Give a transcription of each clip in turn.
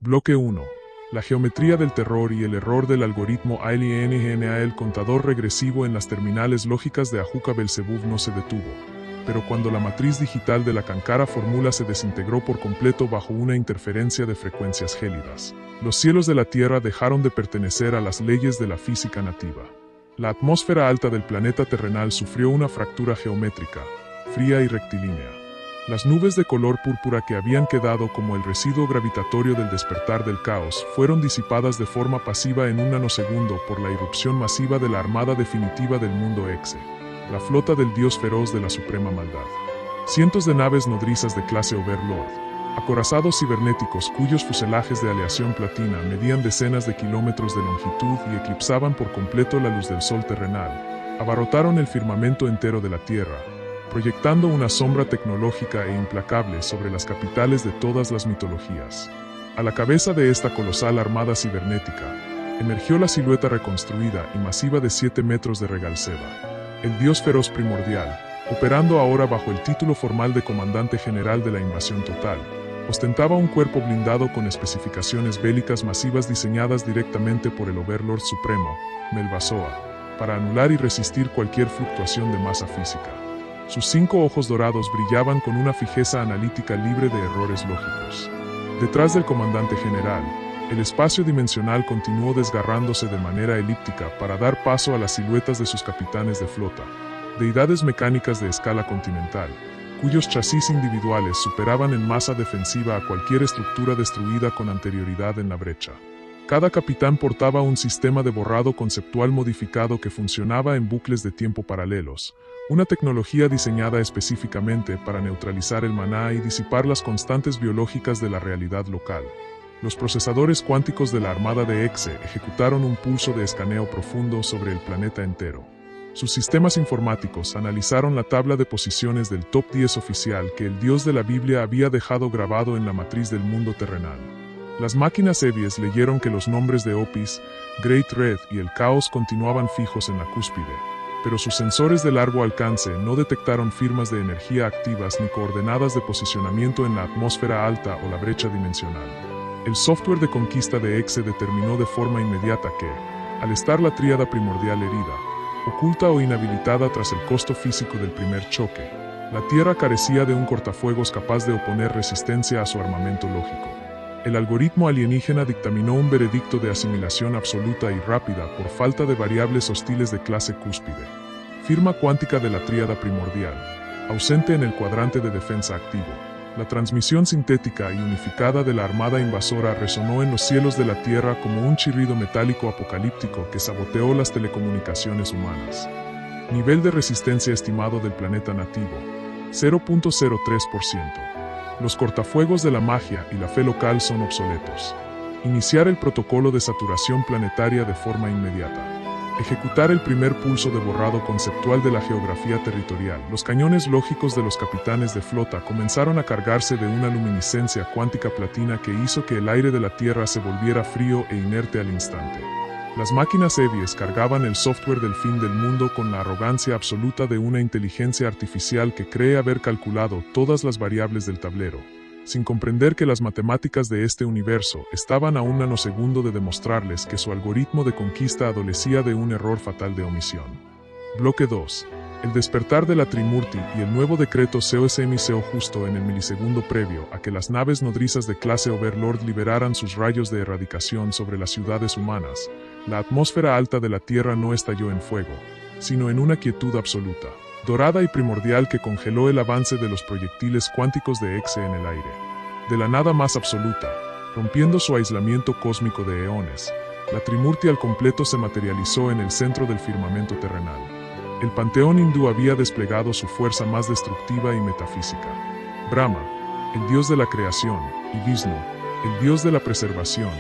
Bloque 1. La geometría del terror y el error del algoritmo ALIENGNA. El contador regresivo en las terminales lógicas de Ajuca-Belzebub no se detuvo, pero cuando la matriz digital de la Cankara fórmula se desintegró por completo bajo una interferencia de frecuencias gélidas, los cielos de la Tierra dejaron de pertenecer a las leyes de la física nativa. La atmósfera alta del planeta terrenal sufrió una fractura geométrica, fría y rectilínea. Las nubes de color púrpura que habían quedado como el residuo gravitatorio del despertar del caos fueron disipadas de forma pasiva en un nanosegundo por la irrupción masiva de la armada definitiva del mundo Exe, la flota del dios feroz de la suprema maldad. Cientos de naves nodrizas de clase Overlord, acorazados cibernéticos cuyos fuselajes de aleación platina medían decenas de kilómetros de longitud y eclipsaban por completo la luz del sol terrenal, abarrotaron el firmamento entero de la Tierra, proyectando una sombra tecnológica e implacable sobre las capitales de todas las mitologías. A la cabeza de esta colosal armada cibernética, emergió la silueta reconstruida y masiva de 7 metros de Regal Seba, el dios feroz primordial, operando ahora bajo el título formal de Comandante General de la Invasión Total. Ostentaba un cuerpo blindado con especificaciones bélicas masivas diseñadas directamente por el Overlord Supremo, Melbazoa, para anular y resistir cualquier fluctuación de masa física. Sus 5 ojos dorados brillaban con una fijeza analítica libre de errores lógicos. Detrás del comandante general, el espacio dimensional continuó desgarrándose de manera elíptica para dar paso a las siluetas de sus capitanes de flota, deidades mecánicas de escala continental, cuyos chasis individuales superaban en masa defensiva a cualquier estructura destruida con anterioridad en la brecha. Cada capitán portaba un sistema de borrado conceptual modificado que funcionaba en bucles de tiempo paralelos, una tecnología diseñada específicamente para neutralizar el maná y disipar las constantes biológicas de la realidad local. Los procesadores cuánticos de la armada de Exe ejecutaron un pulso de escaneo profundo sobre el planeta entero. Sus sistemas informáticos analizaron la tabla de posiciones del top 10 oficial que el dios de la Biblia había dejado grabado en la matriz del mundo terrenal. Las máquinas Evies leyeron que los nombres de Opis, Great Red y el Caos continuaban fijos en la cúspide, pero sus sensores de largo alcance no detectaron firmas de energía activas ni coordenadas de posicionamiento en la atmósfera alta o la brecha dimensional. El software de conquista de Exe determinó de forma inmediata que, al estar la tríada primordial herida, oculta o inhabilitada tras el costo físico del primer choque, la Tierra carecía de un cortafuegos capaz de oponer resistencia a su armamento lógico. El algoritmo alienígena dictaminó un veredicto de asimilación absoluta y rápida por falta de variables hostiles de clase cúspide. Firma cuántica de la tríada primordial, ausente en el cuadrante de defensa activo. La transmisión sintética y unificada de la armada invasora resonó en los cielos de la Tierra como un chirrido metálico apocalíptico que saboteó las telecomunicaciones humanas. Nivel de resistencia estimado del planeta nativo: 0.03%. Los cortafuegos de la magia y la fe local son obsoletos. Iniciar el protocolo de saturación planetaria de forma inmediata. Ejecutar el primer pulso de borrado conceptual de la geografía territorial. Los cañones lógicos de los capitanes de flota comenzaron a cargarse de una luminiscencia cuántica platina que hizo que el aire de la Tierra se volviera frío e inerte al instante. Las máquinas Evies cargaban el software del fin del mundo con la arrogancia absoluta de una inteligencia artificial que cree haber calculado todas las variables del tablero, sin comprender que las matemáticas de este universo estaban a un nanosegundo de demostrarles que su algoritmo de conquista adolecía de un error fatal de omisión. Bloque 2. El despertar de la Trimurti y el nuevo decreto COSMICO justo en el milisegundo previo a que las naves nodrizas de clase Overlord liberaran sus rayos de erradicación sobre las ciudades humanas. La atmósfera alta de la Tierra no estalló en fuego, sino en una quietud absoluta, dorada y primordial que congeló el avance de los proyectiles cuánticos de Exe en el aire. De la nada más absoluta, rompiendo su aislamiento cósmico de eones, la Trimurti al completo se materializó en el centro del firmamento terrenal. El panteón hindú había desplegado su fuerza más destructiva y metafísica. Brahma, el dios de la creación, y Vishnu, el dios de la preservación,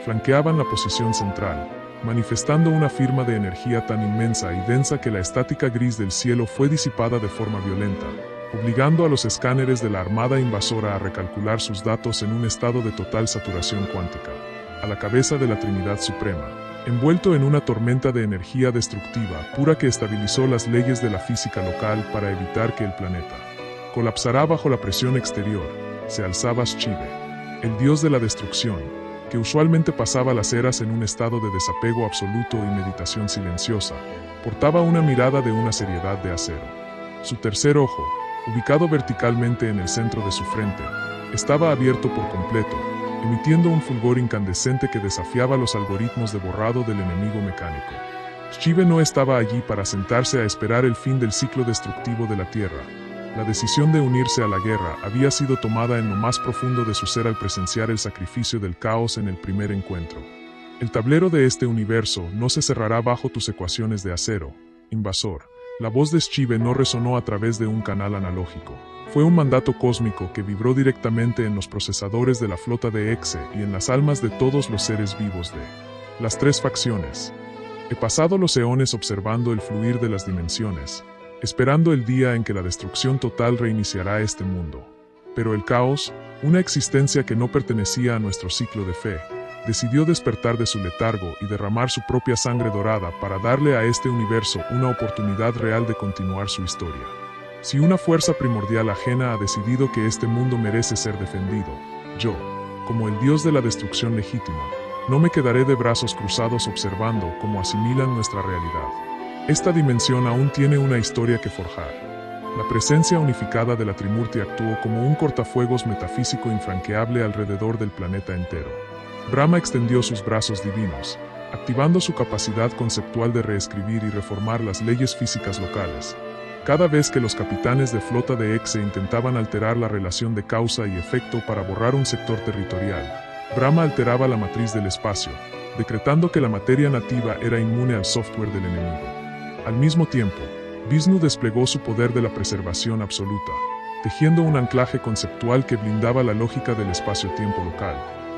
flanqueaban la posición central, manifestando una firma de energía tan inmensa y densa que la estática gris del cielo fue disipada de forma violenta, obligando a los escáneres de la armada invasora a recalcular sus datos en un estado de total saturación cuántica. A la cabeza de la Trinidad Suprema, envuelto en una tormenta de energía destructiva pura que estabilizó las leyes de la física local para evitar que el planeta colapsará bajo la presión exterior, se alzaba Shiva, el dios de la destrucción, que usualmente pasaba las eras en un estado de desapego absoluto y meditación silenciosa, portaba una mirada de una seriedad de acero. Su tercer ojo, ubicado verticalmente en el centro de su frente, estaba abierto por completo, emitiendo un fulgor incandescente que desafiaba los algoritmos de borrado del enemigo mecánico. Shive no estaba allí para sentarse a esperar el fin del ciclo destructivo de la Tierra. La decisión de unirse a la guerra había sido tomada en lo más profundo de su ser al presenciar el sacrificio del caos en el primer encuentro. El tablero de este universo no se cerrará bajo tus ecuaciones de acero, invasor. La voz de Shive no resonó a través de un canal analógico. Fue un mandato cósmico que vibró directamente en los procesadores de la flota de Exe y en las almas de todos los seres vivos de las tres facciones. He pasado los eones observando el fluir de las dimensiones, esperando el día en que la destrucción total reiniciará este mundo. Pero el caos, una existencia que no pertenecía a nuestro ciclo de fe, decidió despertar de su letargo y derramar su propia sangre dorada para darle a este universo una oportunidad real de continuar su historia. Si una fuerza primordial ajena ha decidido que este mundo merece ser defendido, yo, como el dios de la destrucción legítimo, no me quedaré de brazos cruzados observando cómo asimilan nuestra realidad. Esta dimensión aún tiene una historia que forjar. La presencia unificada de la Trimurti actuó como un cortafuegos metafísico infranqueable alrededor del planeta entero. Brahma extendió sus brazos divinos, activando su capacidad conceptual de reescribir y reformar las leyes físicas locales. Cada vez que los capitanes de flota de Exe intentaban alterar la relación de causa y efecto para borrar un sector territorial, Brahma alteraba la matriz del espacio, decretando que la materia nativa era inmune al software del enemigo. Al mismo tiempo, Vishnu desplegó su poder de la preservación absoluta, tejiendo un anclaje conceptual que blindaba la lógica del espacio-tiempo local,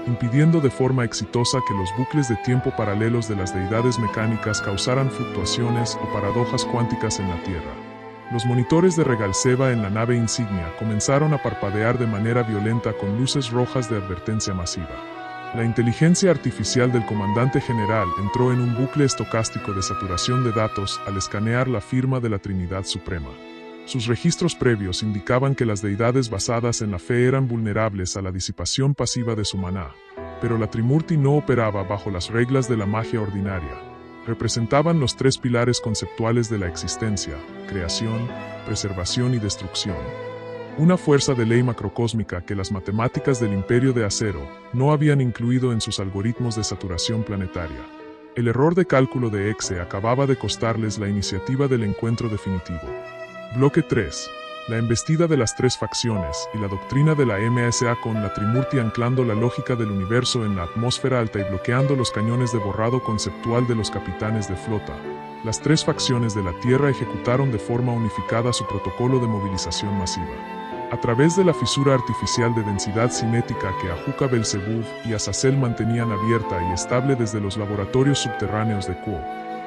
impidiendo de forma exitosa que los bucles de tiempo paralelos de las deidades mecánicas causaran fluctuaciones o paradojas cuánticas en la Tierra. Los monitores de Regal Seba en la nave insignia comenzaron a parpadear de manera violenta con luces rojas de advertencia masiva. La inteligencia artificial del comandante general entró en un bucle estocástico de saturación de datos al escanear la firma de la Trinidad Suprema. Sus registros previos indicaban que las deidades basadas en la fe eran vulnerables a la disipación pasiva de su maná, pero la Trimurti no operaba bajo las reglas de la magia ordinaria. Representaban los tres pilares conceptuales de la existencia: creación, preservación y destrucción. Una fuerza de ley macrocósmica que las matemáticas del Imperio de Acero no habían incluido en sus algoritmos de saturación planetaria. El error de cálculo de Exe acababa de costarles la iniciativa del encuentro definitivo. Bloque 3. La embestida de las tres facciones y la doctrina de la MSA con la Trimurti anclando la lógica del universo en la atmósfera alta y bloqueando los cañones de borrado conceptual de los capitanes de flota. Las tres facciones de la Tierra ejecutaron de forma unificada su protocolo de movilización masiva. A través de la fisura artificial de densidad cinética que Ajuka Belzebub y Azazel mantenían abierta y estable desde los laboratorios subterráneos de Quo,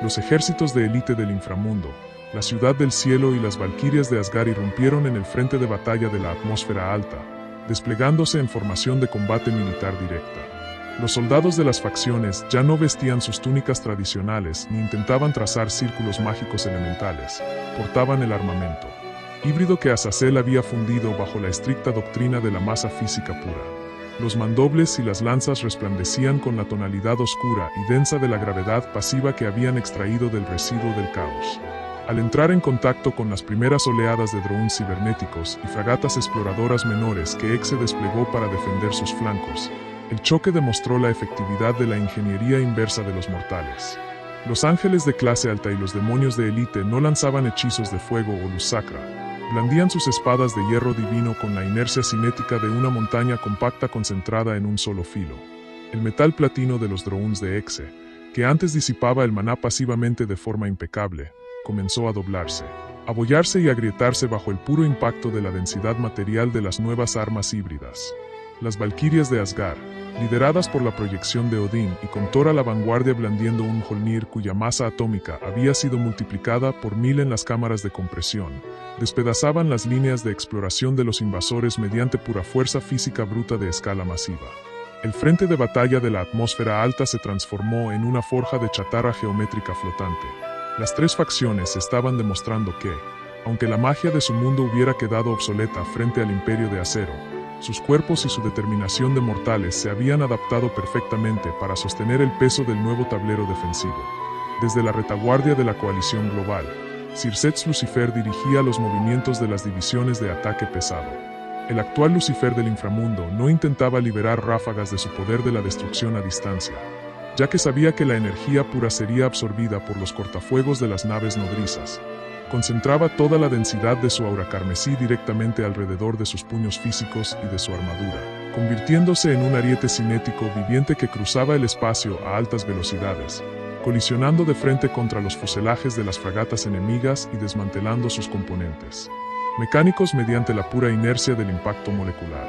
los ejércitos de élite del inframundo, la ciudad del cielo y las valquirias de Asgard irrumpieron en el frente de batalla de la atmósfera alta, desplegándose en formación de combate militar directa. Los soldados de las facciones ya no vestían sus túnicas tradicionales ni intentaban trazar círculos mágicos elementales, portaban el armamento híbrido que Azazel había fundido bajo la estricta doctrina de la masa física pura. Los mandobles y las lanzas resplandecían con la tonalidad oscura y densa de la gravedad pasiva que habían extraído del residuo del caos. Al entrar en contacto con las primeras oleadas de drones cibernéticos y fragatas exploradoras menores que Exe desplegó para defender sus flancos, el choque demostró la efectividad de la ingeniería inversa de los mortales. Los ángeles de clase alta y los demonios de élite no lanzaban hechizos de fuego o luz sacra, blandían sus espadas de hierro divino con la inercia cinética de una montaña compacta concentrada en un solo filo. El metal platino de los drones de Exe, que antes disipaba el maná pasivamente de forma impecable, comenzó a doblarse, abollarse y agrietarse bajo el puro impacto de la densidad material de las nuevas armas híbridas. Las valquirias de Asgard, lideradas por la proyección de Odín y con Thor a la vanguardia blandiendo un Mjolnir cuya masa atómica había sido multiplicada por 1000 en las cámaras de compresión, despedazaban las líneas de exploración de los invasores mediante pura fuerza física bruta de escala masiva. El frente de batalla de la atmósfera alta se transformó en una forja de chatarra geométrica flotante. Las tres facciones estaban demostrando que, aunque la magia de su mundo hubiera quedado obsoleta frente al Imperio de Acero, Sus cuerpos y su determinación de mortales se habían adaptado perfectamente para sostener el peso del nuevo tablero defensivo. Desde la retaguardia de la coalición global, Sir Setz Lucifer dirigía los movimientos de las divisiones de ataque pesado. El actual Lucifer del inframundo no intentaba liberar ráfagas de su poder de la destrucción a distancia, ya que sabía que la energía pura sería absorbida por los cortafuegos de las naves nodrizas. Concentraba toda la densidad de su aura carmesí directamente alrededor de sus puños físicos y de su armadura, convirtiéndose en un ariete cinético viviente que cruzaba el espacio a altas velocidades, colisionando de frente contra los fuselajes de las fragatas enemigas y desmantelando sus componentes mecánicos mediante la pura inercia del impacto molecular.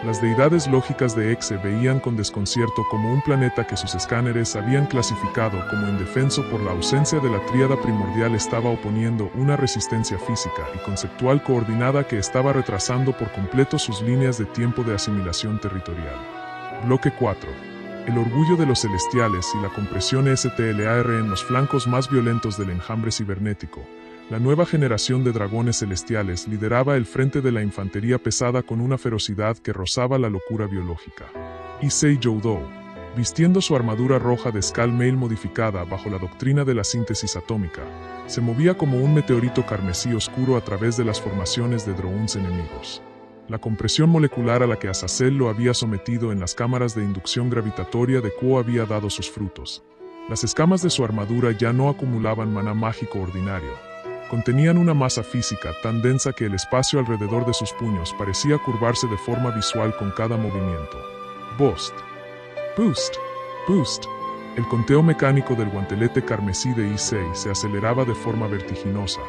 Las deidades lógicas de Exe veían con desconcierto como un planeta que sus escáneres habían clasificado como indefenso por la ausencia de la tríada primordial estaba oponiendo una resistencia física y conceptual coordinada que estaba retrasando por completo sus líneas de tiempo de asimilación territorial. Bloque 4. El orgullo de los celestiales y la compresión STLAR en los flancos más violentos del enjambre cibernético. La nueva generación de dragones celestiales lideraba el frente de la infantería pesada con una ferocidad que rozaba la locura biológica. Issei Joudou, vistiendo su armadura roja de Skull Mail modificada bajo la doctrina de la síntesis atómica, se movía como un meteorito carmesí oscuro a través de las formaciones de drones enemigos. La compresión molecular a la que Azazel lo había sometido en las cámaras de inducción gravitatoria de Kuo había dado sus frutos. Las escamas de su armadura ya no acumulaban maná mágico ordinario. Contenían una masa física tan densa que el espacio alrededor de sus puños parecía curvarse de forma visual con cada movimiento. Boost. Boost. Boost. El conteo mecánico del guantelete carmesí de Issei se aceleraba de forma vertiginosa,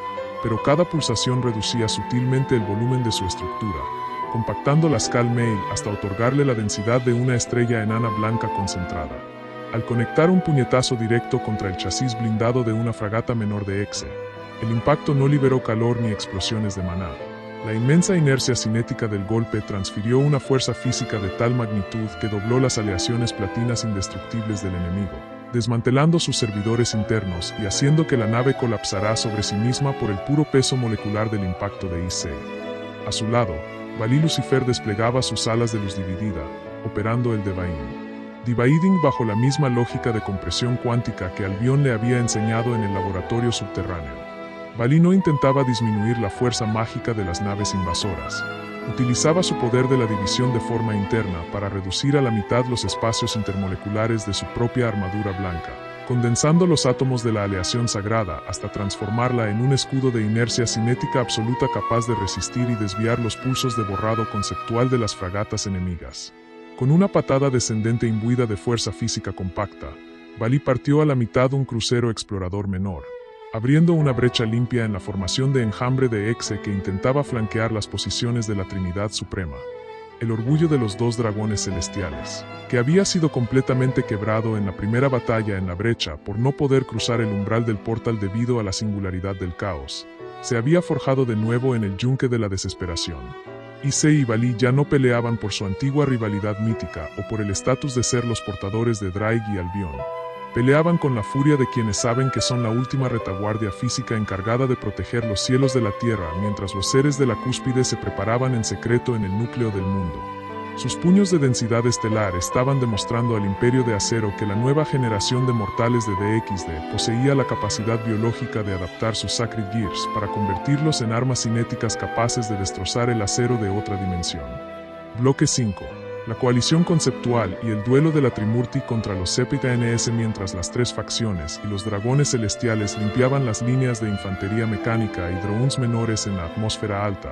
pero cada pulsación reducía sutilmente el volumen de su estructura, compactando la Skull Mail hasta otorgarle la densidad de una estrella enana blanca concentrada. Al conectar un puñetazo directo contra el chasis blindado de una fragata menor de Exe, el impacto no liberó calor ni explosiones de maná. La inmensa inercia cinética del golpe transfirió una fuerza física de tal magnitud que dobló las aleaciones platinas indestructibles del enemigo, desmantelando sus servidores internos y haciendo que la nave colapsara sobre sí misma por el puro peso molecular del impacto de Issei. A su lado, Valí Lucifer desplegaba sus alas de luz dividida, operando el Dividing bajo la misma lógica de compresión cuántica que Albion le había enseñado en el laboratorio subterráneo. Valí no intentaba disminuir la fuerza mágica de las naves invasoras. Utilizaba su poder de la división de forma interna para reducir a la mitad los espacios intermoleculares de su propia armadura blanca, condensando los átomos de la aleación sagrada hasta transformarla en un escudo de inercia cinética absoluta capaz de resistir y desviar los pulsos de borrado conceptual de las fragatas enemigas. Con una patada descendente imbuida de fuerza física compacta, Valí partió a la mitad un crucero explorador menor, abriendo una brecha limpia en la formación de enjambre de Exe que intentaba flanquear las posiciones de la Trinidad Suprema. El orgullo de los dos dragones celestiales, que había sido completamente quebrado en la primera batalla en la brecha por no poder cruzar el umbral del portal debido a la singularidad del caos, se había forjado de nuevo en el yunque de la desesperación. Issei y Valí ya no peleaban por su antigua rivalidad mítica o por el estatus de ser los portadores de Draig y Albion. Peleaban con la furia de quienes saben que son la última retaguardia física encargada de proteger los cielos de la tierra mientras los seres de la cúspide se preparaban en secreto en el núcleo del mundo. Sus puños de densidad estelar estaban demostrando al Imperio de Acero que la nueva generación de mortales de DXD poseía la capacidad biológica de adaptar sus Sacred Gears para convertirlos en armas cinéticas capaces de destrozar el acero de otra dimensión. Bloque 5. La coalición conceptual y el duelo de la Trimurti contra los Sepita NS mientras las tres facciones y los dragones celestiales limpiaban las líneas de infantería mecánica y drones menores en la atmósfera alta.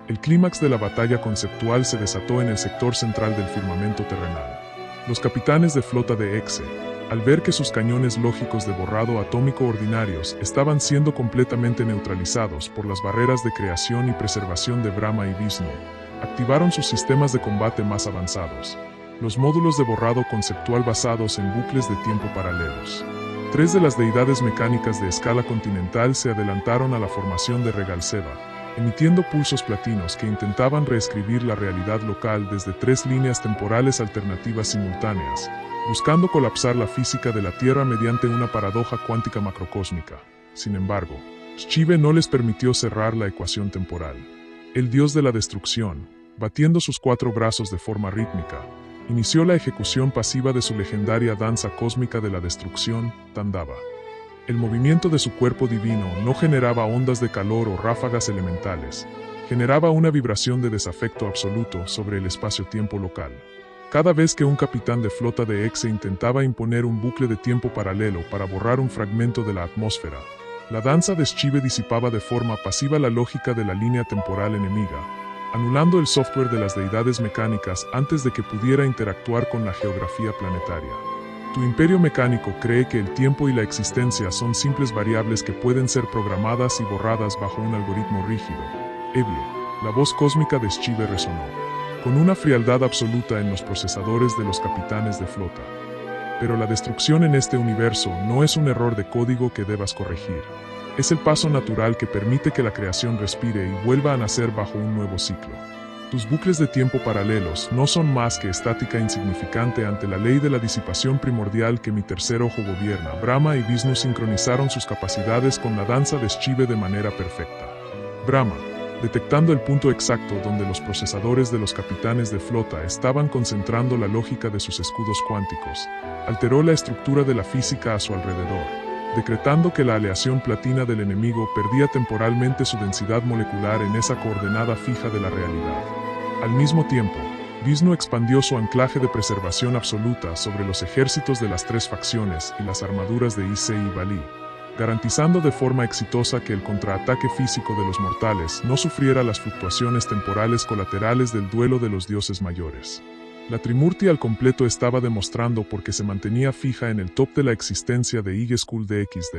El clímax de la batalla conceptual se desató en el sector central del firmamento terrenal. Los capitanes de flota de Exe, al ver que sus cañones lógicos de borrado atómico ordinarios estaban siendo completamente neutralizados por las barreras de creación y preservación de Brahma y Vishnu, activaron sus sistemas de combate más avanzados, los módulos de borrado conceptual basados en bucles de tiempo paralelos. Tres de las deidades mecánicas de escala continental se adelantaron a la formación de Regal Seba, emitiendo pulsos platinos que intentaban reescribir la realidad local desde tres líneas temporales alternativas simultáneas, buscando colapsar la física de la Tierra mediante una paradoja cuántica macrocósmica. Sin embargo, Shive no les permitió cerrar la ecuación temporal. El dios de la destrucción, batiendo sus 4 brazos de forma rítmica, inició la ejecución pasiva de su legendaria danza cósmica de la destrucción, Tandava. El movimiento de su cuerpo divino no generaba ondas de calor o ráfagas elementales, generaba una vibración de desafecto absoluto sobre el espacio-tiempo local. Cada vez que un capitán de flota de Exe intentaba imponer un bucle de tiempo paralelo para borrar un fragmento de la atmósfera, la danza de Shive disipaba de forma pasiva la lógica de la línea temporal enemiga, anulando el software de las deidades mecánicas antes de que pudiera interactuar con la geografía planetaria. Tu imperio mecánico cree que el tiempo y la existencia son simples variables que pueden ser programadas y borradas bajo un algoritmo rígido. Evie, la voz cósmica de Shive resonó, con una frialdad absoluta en los procesadores de los capitanes de flota. Pero la destrucción en este universo no es un error de código que debas corregir. Es el paso natural que permite que la creación respire y vuelva a nacer bajo un nuevo ciclo. Tus bucles de tiempo paralelos no son más que estática insignificante ante la ley de la disipación primordial que mi tercer ojo gobierna. Brahma y Vishnu sincronizaron sus capacidades con la danza de Shive de manera perfecta. Brahma, detectando el punto exacto donde los procesadores de los capitanes de flota estaban concentrando la lógica de sus escudos cuánticos, alteró la estructura de la física a su alrededor, decretando que la aleación platina del enemigo perdía temporalmente su densidad molecular en esa coordenada fija de la realidad. Al mismo tiempo, Vishnu expandió su anclaje de preservación absoluta sobre los ejércitos de las 3 facciones y las armaduras de Ise y Bali, garantizando de forma exitosa que el contraataque físico de los mortales no sufriera las fluctuaciones temporales colaterales del duelo de los dioses mayores. La Trimurti al completo estaba demostrando porque se mantenía fija en el top de la existencia de Ig-Skull DXD.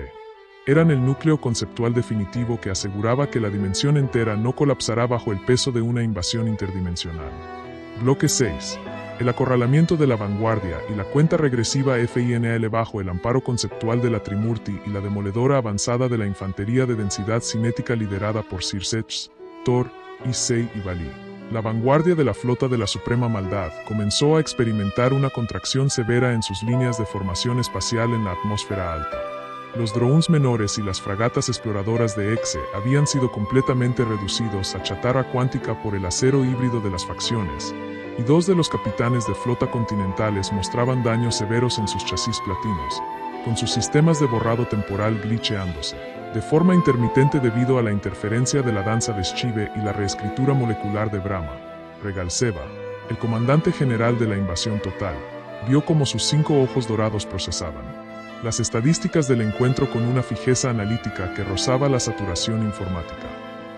Eran el núcleo conceptual definitivo que aseguraba que la dimensión entera no colapsará bajo el peso de una invasión interdimensional. Bloque 6. El acorralamiento de la vanguardia y la cuenta regresiva FINL bajo el amparo conceptual de la Trimurti y la demoledora avanzada de la infantería de densidad cinética liderada por Circe, Thor, Issei y Bali. La vanguardia de la flota de la Suprema Maldad comenzó a experimentar una contracción severa en sus líneas de formación espacial en la atmósfera alta. Los drones menores y las fragatas exploradoras de Exe habían sido completamente reducidos a chatarra cuántica por el acero híbrido de las facciones, y 2 de los capitanes de flota continentales mostraban daños severos en sus chasis platinos, con sus sistemas de borrado temporal glitcheándose, de forma intermitente debido a la interferencia de la danza de Shive y la reescritura molecular de Brahma. Regal Seva, el comandante general de la invasión total, vio cómo sus 5 ojos dorados procesaban las estadísticas del encuentro con una fijeza analítica que rozaba la saturación informática.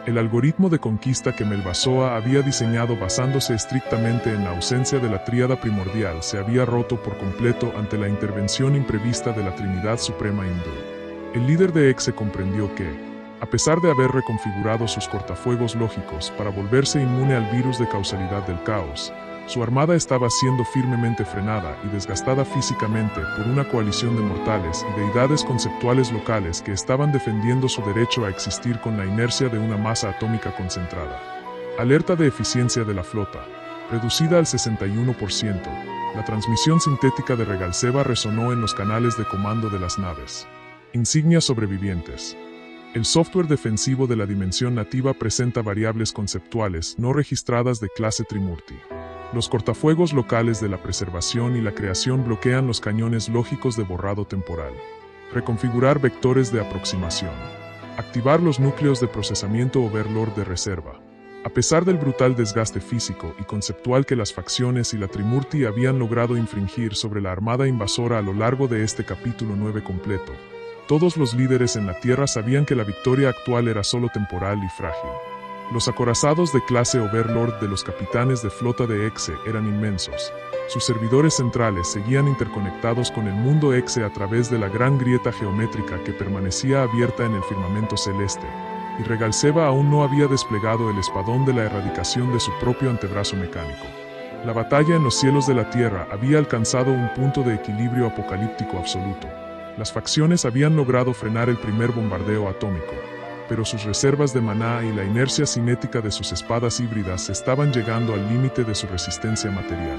El algoritmo de conquista que Melbasoa había diseñado basándose estrictamente en la ausencia de la tríada primordial se había roto por completo ante la intervención imprevista de la Trinidad Suprema Hindú. El líder de Exe comprendió que, a pesar de haber reconfigurado sus cortafuegos lógicos para volverse inmune al virus de causalidad del caos, su armada estaba siendo firmemente frenada y desgastada físicamente por una coalición de mortales y deidades conceptuales locales que estaban defendiendo su derecho a existir con la inercia de una masa atómica concentrada. Alerta de eficiencia de la flota. Reducida al 61%, la transmisión sintética de Regal Seva resonó en los canales de comando de las naves. Insignias sobrevivientes. El software defensivo de la dimensión nativa presenta variables conceptuales no registradas de clase Trimurti. Los cortafuegos locales de la preservación y la creación bloquean los cañones lógicos de borrado temporal. Reconfigurar vectores de aproximación. Activar los núcleos de procesamiento Overlord de reserva. A pesar del brutal desgaste físico y conceptual que las facciones y la Trimurti habían logrado infringir sobre la armada invasora a lo largo de este capítulo 9 completo, todos los líderes en la Tierra sabían que la victoria actual era solo temporal y frágil. Los acorazados de clase Overlord de los capitanes de flota de Exe eran inmensos. Sus servidores centrales seguían interconectados con el mundo Exe a través de la gran grieta geométrica que permanecía abierta en el firmamento celeste, y Regal Seva aún no había desplegado el espadón de la erradicación de su propio antebrazo mecánico. La batalla en los cielos de la Tierra había alcanzado un punto de equilibrio apocalíptico absoluto. Las facciones habían logrado frenar el primer bombardeo atómico, pero sus reservas de maná y la inercia cinética de sus espadas híbridas estaban llegando al límite de su resistencia material.